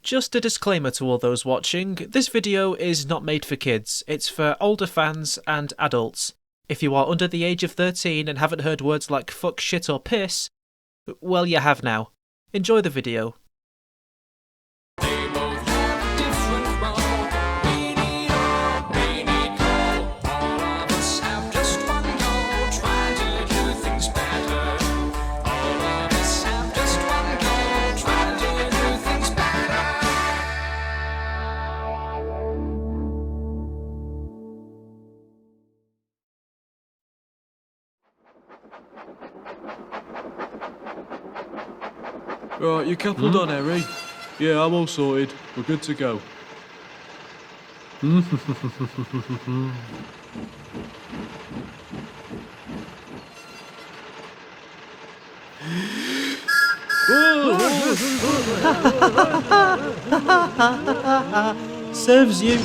Just a disclaimer to all those watching, this video is not made for kids, it's for older fans and adults. If you are under the age of 13 and haven't heard words like fuck, shit or piss, well you have now. Enjoy the video. Right, you coupled on, Harry? Yeah, I'm all sorted. We're good to go. Serves you.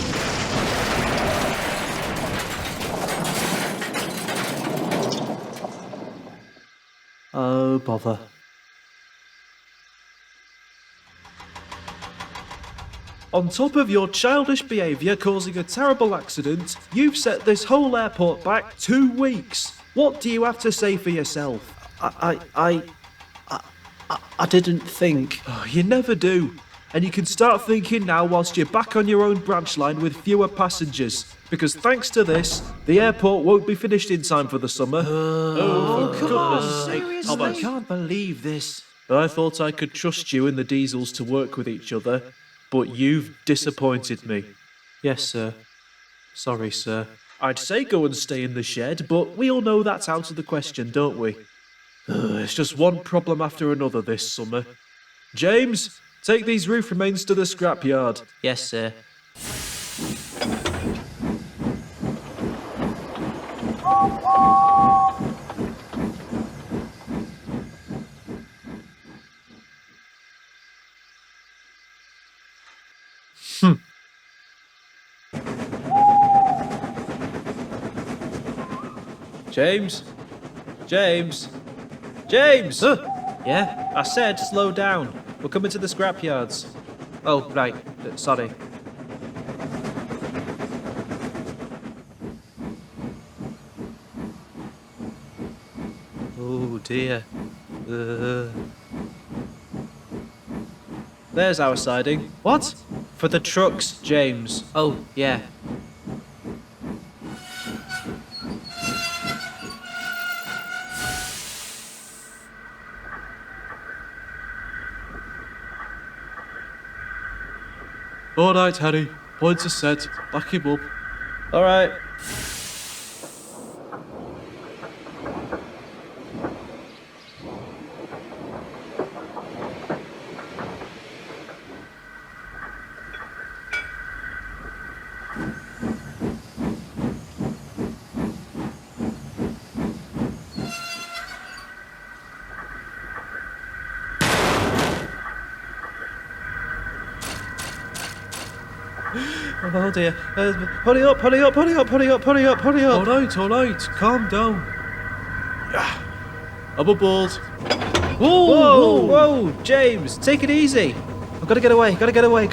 Oh, bother. On top of your childish behaviour causing a terrible accident, you've set this whole airport back 2 weeks. What do you have to say for yourself? I didn't think. Oh, you never do. And you can start thinking now whilst you're back on your own branch line with fewer passengers. Because thanks to this, the airport won't be finished in time for the summer. Oh, for goodness sake. I can't believe this. I thought I could trust you and the Diesels to work with each other. But you've disappointed me. Yes, sir. Sorry, sir. I'd say go and stay in the shed, but we all know that's out of the question, don't we? It's just one problem after another this summer. James, take these roof remains to the scrapyard. Yes, sir. James? James? James! Yeah? I said slow down. We're coming to the scrapyards. Oh, right. Sorry. Oh dear. There's our siding. What? For the trucks, James. Oh, yeah. Alright, Harry. Points are set. Back him up. Alright. Oh dear. Hurry up, hurry up, hurry up, hurry up, hurry up, hurry up. Alright. Calm down. I'm aboard. Whoa, whoa, James, take it easy. I've got to get away, gotta get away.